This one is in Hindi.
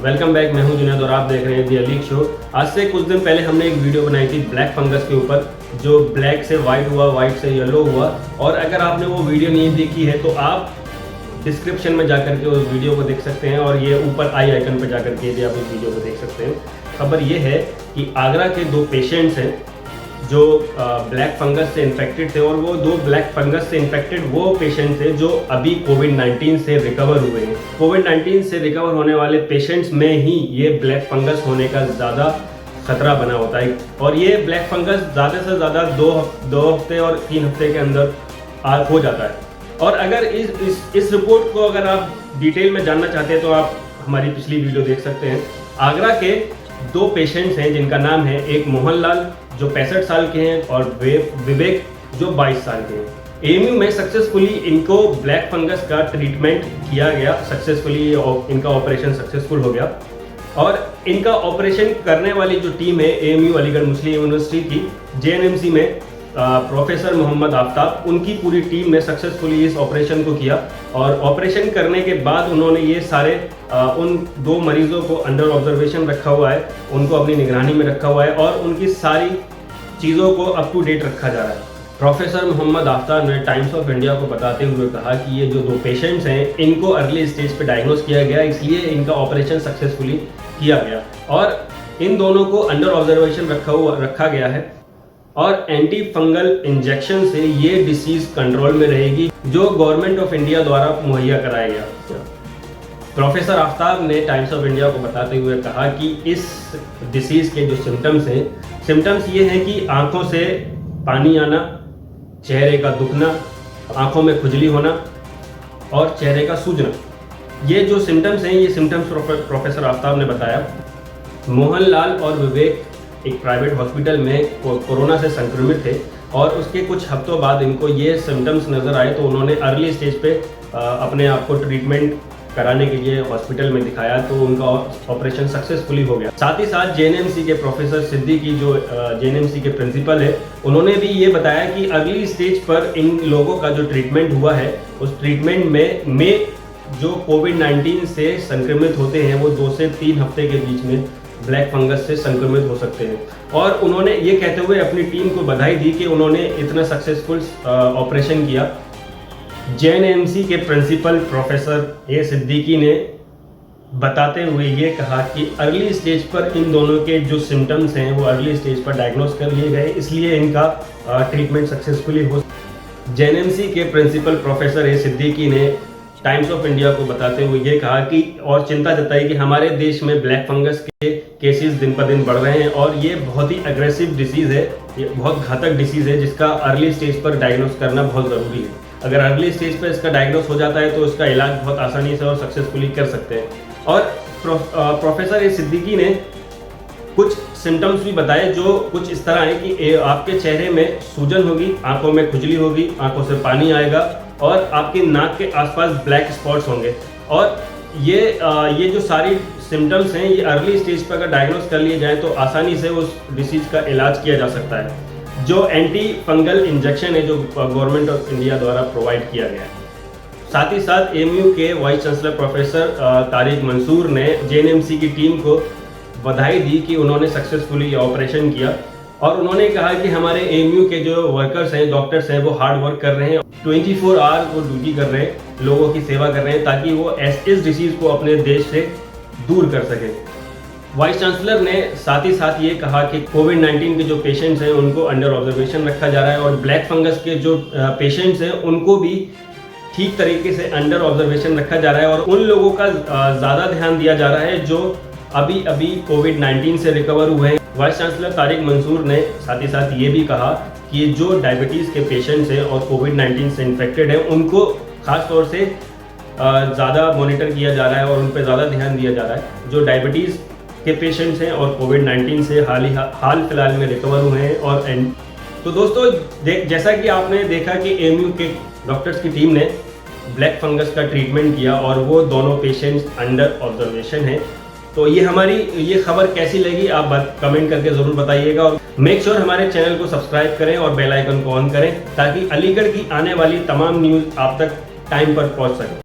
Welcome back. मैं हूं जुनैद और आप देख रहे हैं दी अलीग शो। आज से कुछ दिन पहले हमने एक वीडियो बनाई थी ब्लैक फंगस के ऊपर, जो ब्लैक से वाइट हुआ, वाइट से येलो हुआ। और अगर आपने वो वीडियो नहीं देखी है तो आप डिस्क्रिप्शन में जाकर के उस वीडियो को देख सकते हैं, और ये ऊपर आई आइकन पर जाकर के भी आप इस वीडियो को देख सकते हैं। खबर ये है कि आगरा के 2 पेशेंट्स हैं जो ब्लैक फंगस से इन्फेक्टेड थे, और वो 2 ब्लैक फंगस से इन्फेक्टेड वो पेशेंट थे जो अभी कोविड-19 से रिकवर हुए हैं। कोविड-19 से रिकवर होने वाले पेशेंट्स में ही ये ब्लैक फंगस होने का ज़्यादा खतरा बना होता है, और ये ब्लैक फंगस ज़्यादा से ज़्यादा 2 हफ्ते और 3 हफ्ते के अंदर हो जाता है। और अगर इस रिपोर्ट को अगर आप डिटेल में जानना चाहते हैं तो आप हमारी पिछली वीडियो देख सकते हैं। आगरा के 2 पेशेंट्स हैं जिनका नाम है, एक मोहनलाल जो 65 साल के हैं और विवेक जो 22 साल के हैं। एएमयू में सक्सेसफुली इनको ब्लैक फंगस का ट्रीटमेंट किया गया, सक्सेसफुली इनका ऑपरेशन सक्सेसफुल हो गया। और इनका ऑपरेशन करने वाली जो टीम है एएमयू अलीगढ़ मुस्लिम यूनिवर्सिटी की जेएनएमसी में प्रोफेसर मोहम्मद आफ्ताब, उनकी पूरी टीम ने सक्सेसफुली इस ऑपरेशन को किया। और ऑपरेशन करने के बाद उन्होंने ये सारे उन 2 मरीजों को अंडर ऑब्जर्वेशन रखा हुआ है, उनको अपनी निगरानी में रखा हुआ है, और उनकी सारी चीज़ों को अप टू डेट रखा जा रहा है। प्रोफेसर मोहम्मद आफ्ताब ने टाइम्स ऑफ इंडिया को बताते हुए कहा कि ये जो 2 पेशेंट्स हैं इनको अर्ली स्टेज पे डायग्नोस किया गया, इसलिए इनका ऑपरेशन सक्सेसफुली किया गया, और इन दोनों को अंडर ऑब्जर्वेशन रखा गया है। और एंटी फंगल इंजेक्शन से ये डिसीज कंट्रोल में रहेगी, जो गवर्नमेंट ऑफ इंडिया द्वारा मुहैया कराया गया। प्रोफेसर आफ्ताब ने टाइम्स ऑफ इंडिया को बताते हुए कहा कि इस डिसीज के जो सिम्टम्स ये हैं कि आंखों से पानी आना, चेहरे का दुखना, आंखों में खुजली होना और चेहरे का सूजना। ये जो सिम्टम्स हैं, ये सिम्टम्स प्रोफेसर आफ्ताब ने बताया। मोहनलाल और विवेक एक प्राइवेट हॉस्पिटल में कोरोना से संक्रमित थे, और उसके कुछ हफ्तों बाद इनको ये सिम्टम्स नज़र आए, तो उन्होंने अर्ली स्टेज पे अपने आप को ट्रीटमेंट कराने के लिए हॉस्पिटल में दिखाया, तो उनका ऑपरेशन सक्सेसफुली हो गया। साथ ही साथ जेएनएमसी के प्रोफेसर सिद्दीकी जो जेएनएमसी के प्रिंसिपल है, उन्होंने भी ये बताया कि अर्ली स्टेज पर इन लोगों का जो ट्रीटमेंट हुआ है, उस ट्रीटमेंट में जो कोविड-19 से संक्रमित होते हैं वो 2 से 3 हफ्ते के बीच में ब्लैक फंगस से संक्रमित हो सकते हैं। और उन्होंने ये कहते हुए अपनी टीम को बधाई दी कि उन्होंने इतना सक्सेसफुल ऑपरेशन किया। जेएनएमसी के प्रिंसिपल प्रोफेसर ए सिद्दीकी ने बताते हुए ये कहा कि अर्ली स्टेज पर इन दोनों के जो सिम्टम्स हैं वो अर्ली स्टेज पर डायग्नोस कर लिए गए, इसलिए इनका ट्रीटमेंट सक्सेसफुली हो। जेएनएमसी के प्रिंसिपल प्रोफेसर ए सिद्दीकी ने टाइम्स ऑफ इंडिया को बताते हुए ये कहा कि और चिंता जताई कि हमारे देश में ब्लैक फंगस के केसेस दिन पर दिन बढ़ रहे हैं, और ये बहुत ही अग्रेसिव डिसीज़ है, ये बहुत घातक डिसीज़ है, जिसका अर्ली स्टेज पर डायग्नोस करना बहुत ज़रूरी है। अगर अर्ली स्टेज पर इसका डायग्नोस हो जाता है तो इसका इलाज बहुत आसानी से और सक्सेसफुली कर सकते हैं। और प्रोफेसर ए सिद्दीकी ने कुछ सिम्टम्स भी बताए जो कुछ इस तरह है कि आपके चेहरे में सूजन होगी, आंखों में खुजली होगी, आंखों से पानी आएगा, और आपके नाक के आसपास ब्लैक स्पॉट्स होंगे। और ये जो सारी सिम्टम्स हैं, ये अर्ली स्टेज पर अगर डायग्नोस कर लिए जाएँ तो आसानी से उस डिसीज़ का इलाज किया जा सकता है। जो एंटी फंगल इंजेक्शन है जो गवर्नमेंट ऑफ इंडिया द्वारा प्रोवाइड किया गया है। साथ ही साथ एएमयू के vice chancellor professor Tariq Mansoor ने जेएनएमसी की टीम को बधाई दी कि उन्होंने सक्सेसफुली ये ऑपरेशन किया, और उन्होंने कहा कि हमारे एएमयू के जो वर्कर्स हैं, डॉक्टर्स हैं, वो हार्ड वर्क कर रहे हैं, 24 आवर वो ड्यूटी कर रहे हैं, लोगों की सेवा कर रहे हैं, ताकि वो इस डिसीज़ को अपने देश से दूर कर सकें। वाइस चांसलर ने साथ ही साथ ये कहा कि कोविड-19 के जो पेशेंट्स हैं उनको अंडर ऑब्जर्वेशन रखा जा रहा है, और ब्लैक फंगस के जो पेशेंट्स हैं उनको भी ठीक तरीके से अंडर ऑब्जर्वेशन रखा जा रहा है, और उन लोगों का ज़्यादा ध्यान दिया जा रहा है जो अभी कोविड-19 से रिकवर हुए हैं। वाइस चांसलर तारिक मंसूर ने साथ ही साथ ये भी कहा कि जो डायबिटीज़ के पेशेंट्स हैं और कोविड-19 से इन्फेक्टेड हैं, उनको खास तौर से ज़्यादा मॉनिटर किया जा रहा है और उन पर ज़्यादा ध्यान दिया जा रहा है। जो डायबिटीज़ के पेशेंट्स हैं और कोविड-19 से हाल फिलहाल में रिकवर हुए हैं। और तो दोस्तों जैसा कि आपने देखा कि एएमयू के डॉक्टर्स की टीम ने ब्लैक फंगस का ट्रीटमेंट किया, और वो दोनों पेशेंट्स अंडर ऑब्जर्वेशन हैं। तो ये खबर कैसी लगी आप कमेंट करके ज़रूर बताइएगा, और मेक श्योर हमारे चैनल को सब्सक्राइब करें और बेल आइकन को ऑन करें, ताकि अलीगढ़ की आने वाली तमाम न्यूज़ आप तक टाइम पर पहुंच सके।